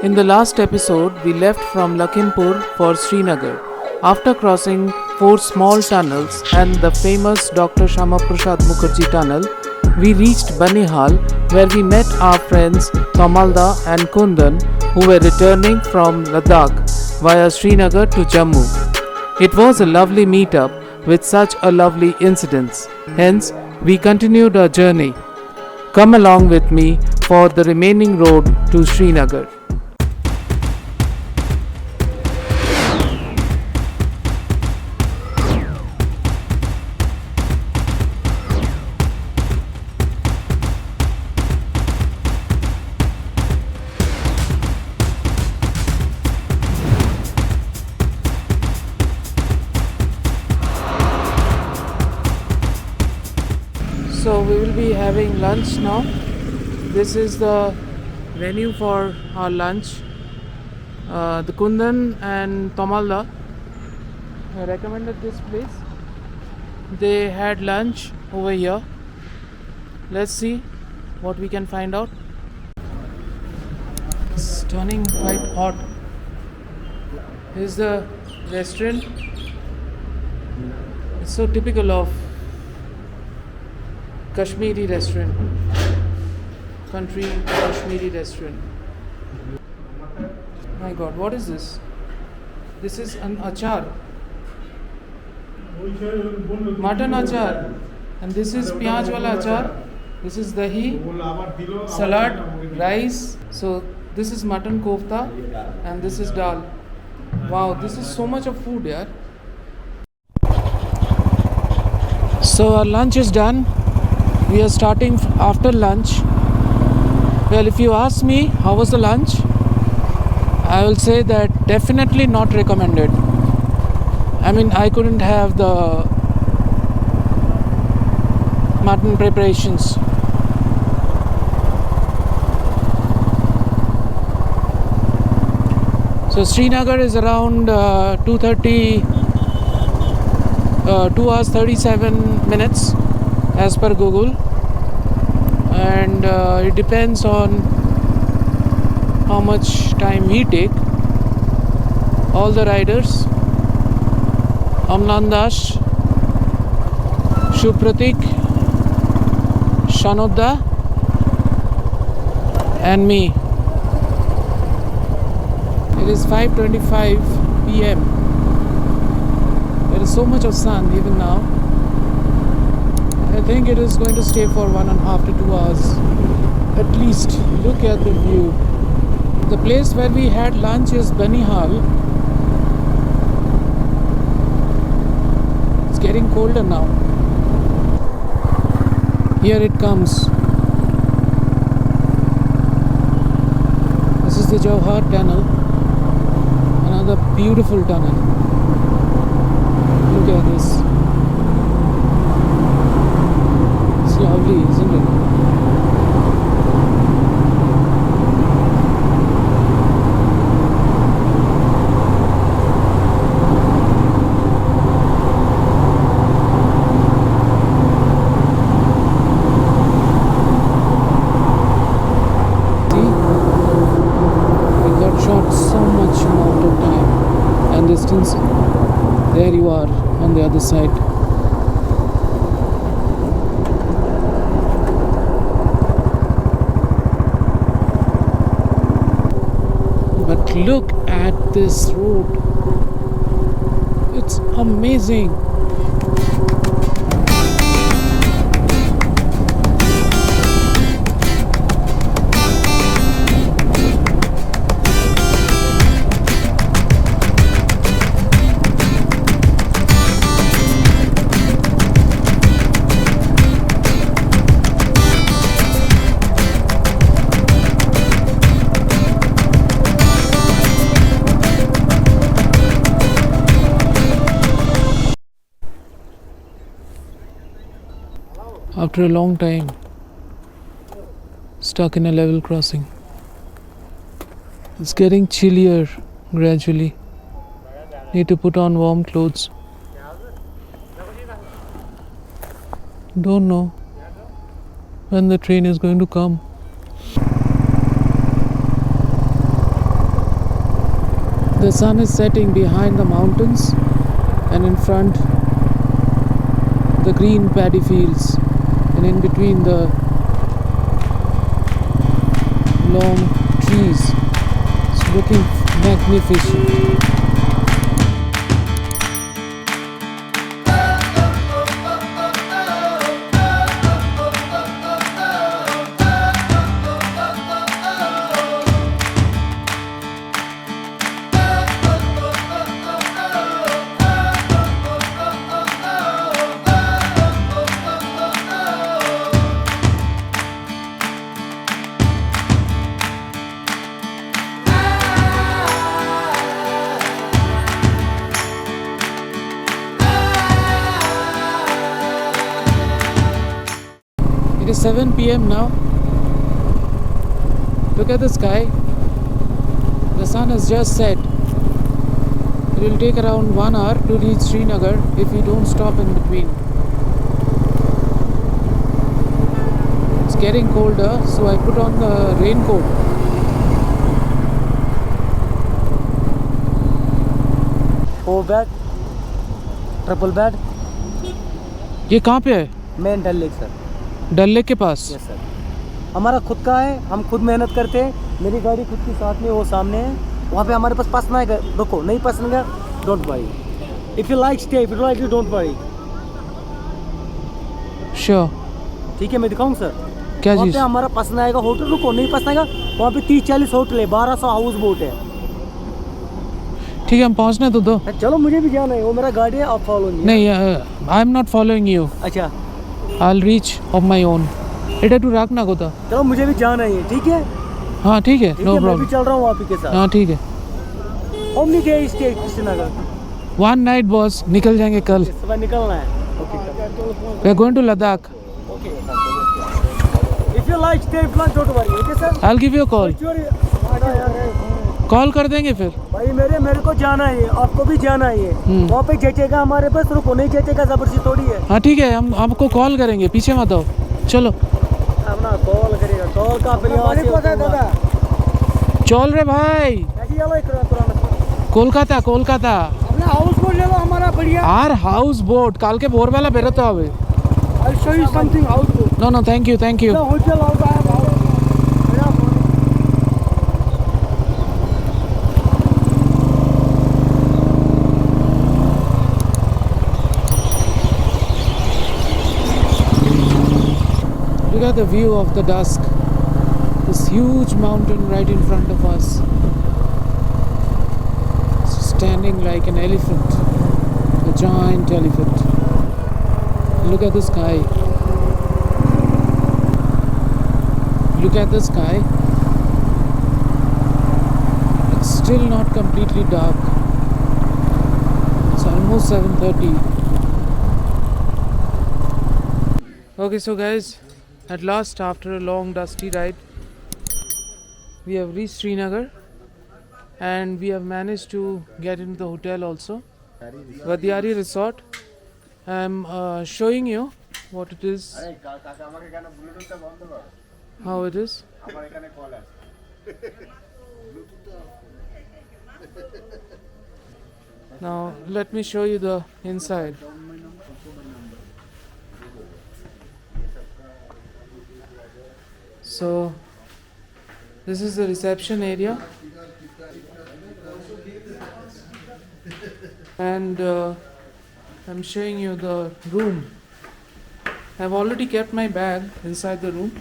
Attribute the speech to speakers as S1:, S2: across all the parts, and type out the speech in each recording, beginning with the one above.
S1: In the last episode, we left from Lakhimpur for Srinagar. After crossing 4 small tunnels and the famous Dr. Shama Prasad Mukherjee tunnel, we reached Banihal where we met our friends Kamalda and Kundan who were returning from Ladakh via Srinagar to Jammu. It was a lovely meetup with such a lovely incidents. Hence, we continued our journey. Come along with me for the remaining road to Srinagar. So we will be having lunch now. This is the venue for our lunch. The Kundan and Tomalda recommended this place. They had lunch over here. Let's see what we can find out. It's turning quite hot. Here's the restaurant. It's so typical of Kashmiri restaurant, country Kashmiri restaurant. My God, what is this? This is an achar, mutton achar, and this is piyaj wala achar. This is dahi, salad, rice. So this is mutton kofta, and this is dal. Wow, this is so much of food, yaar. So our lunch is done. We are starting after lunch. Well, if you ask me how was the lunch, I will say that definitely not recommended. I mean, I couldn't have the mutton preparations. So Srinagar is around 2 hours 37 minutes as per Google, and it depends on how much time we take. All the riders, Amlan Das, Shupratik, Shanodda and me. It is 5:25 p.m. There is so much of sun even now. I think it is going to stay for 1.5 to 2 hours at least. Look at the view. The place where we had lunch is Banihal. It's getting colder now. Here it comes. This is the Jauhar tunnel. Another beautiful tunnel. Look at this. Lovely, isn't it? See? We got short so much amount of time and distance. There you are on the other side. But look at this road. It's amazing. After a long time, stuck in a level crossing. It's getting chillier gradually. Need to put on warm clothes. Don't know when the train is going to come. The sun is setting behind the mountains, and in front the green paddy fields, and in between the long trees. It's looking magnificent. It is 7 p.m. now. Look at the sky. The sun has just set. It will take around 1 hour to reach Srinagar if we don't stop in between. It's getting colder, so I put on the raincoat.
S2: Four bed, triple bed.
S1: ये कहाँ पे है?
S2: Main डल lake sir.
S1: डल lake के पास?
S2: Yes sir. हमारा खुद का है, हम खुद मेहनत करते हैं। मेरी गाड़ी खुद की साथ में, वो सामने है। वहाँ पे हमारे पास पसंद आएगा रुको, नहीं पसंद है don't worry. If you like stay, if you like you don't worry.
S1: Sure.
S2: ठीक है, मैं दिखाऊँ सर
S1: क्या
S2: वहाँ
S1: चीज़?
S2: पे हमारा पसंद आएगा होटल, रुको नहीं पसंद आएगा वहाँ पे 30-40 होटल है, 1200 हाउस बोट है।
S1: ठीक है, हम पहुँचने तो दो।
S2: चलो मुझे भी जाना है, वो मेरा गाड़ी है, आप फॉलो
S1: नहीं, I am not following you.
S2: अच्छा
S1: I'll reach of my own. এটা একটু রাখ না কোথা।
S2: चलो मुझे भी जाना है, ठीक है?
S1: हाँ ठीक है,
S2: ठीक
S1: नो
S2: है, मैं भी
S1: प्रॉब्लम।
S2: चल रहा हूँ आप ही के साथ।
S1: हाँ ठीक है।
S2: How many days stay Srinagar?
S1: 1 night boss, निकल जाएंगे कल।
S2: सुबह निकलना है। Okay
S1: We are going to Ladakh.
S2: Okay. If you like stay, if not don't worry, okay sir?
S1: I'll give you a call. Call कर देंगे फिर।
S2: भाई मेरे को जाना है, आपको भी जाना है। वहाँ पे जचेगा हमारे पास, रुको नहीं जचेगा जबरदस्ती थोड़ी है।
S1: हाँ ठीक है, हम आपको कॉल करेंगे, पीछे मत आओ। चलो
S2: अपना कॉल करेगा, कॉल का फिर यहाँ से दादा
S1: चल रे भाई। কলকাতা কলকাতা
S2: अपना हाउस बोट ले लो हमारा बढ़िया।
S1: আর হাউস বোট কালকে ভোরবেলা বেরোতে হবে।
S2: I'll show you something house boat।
S1: No no thank you thank you.
S2: Hotel house आया
S1: Look at the view of the dusk. This huge mountain right in front of us, standing like an elephant, a giant elephant. Look at the sky. Look at the sky. It's still not completely dark. It's almost 7:30. Okay, so guys, at last, after a long dusty ride, we have reached Srinagar and we have managed to get into the hotel also, Vadiari Resort. I'm showing you what it is, how it is. Now let me show you the inside. So this is the reception area, and I'm showing you the room. I've already kept my bag inside the room,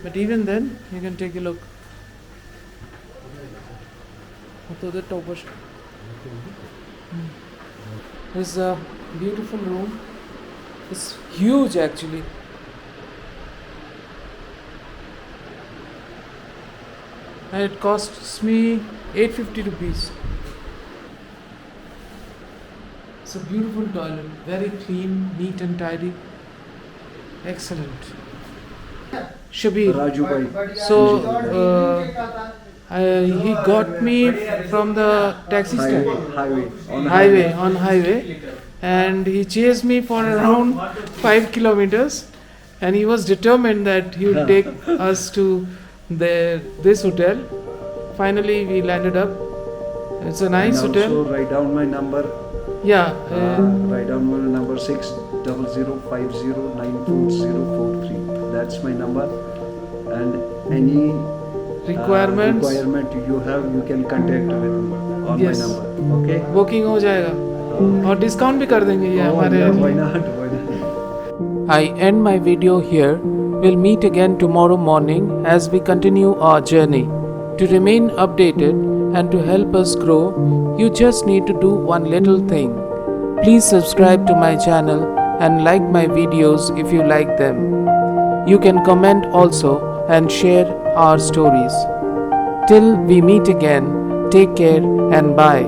S1: but even then you can take a look. This is a beautiful room. It's huge actually. And it costs me 850 rupees. It's a beautiful toilet, very clean, neat and tidy. Excellent. Shabir.
S2: Raju bhai।
S1: So he got me from the taxi stand. Highway, and he chased me for around 5 kilometers, and he was determined that he would take us to this hotel. Finally we landed up, It's a nice
S3: and
S1: hotel.
S3: also write down my number.
S1: Yeah.
S3: Write down my number 6005094043. That's my number. And any
S1: Requirements?
S3: requirement you have, you can contact with me on
S1: Yes.
S3: my number. Okay?
S1: Booking हो जाएगा और discount भी कर देंगे ये
S3: Oh,
S1: हमारे
S3: yeah, why not? Why not?
S1: I end my video here. We'll meet again tomorrow morning as we continue our journey. To remain updated and to help us grow, you just need to do one little thing. Please subscribe to my channel and like my videos if you like them. You can comment also and share our stories. Till we meet again, take care and bye.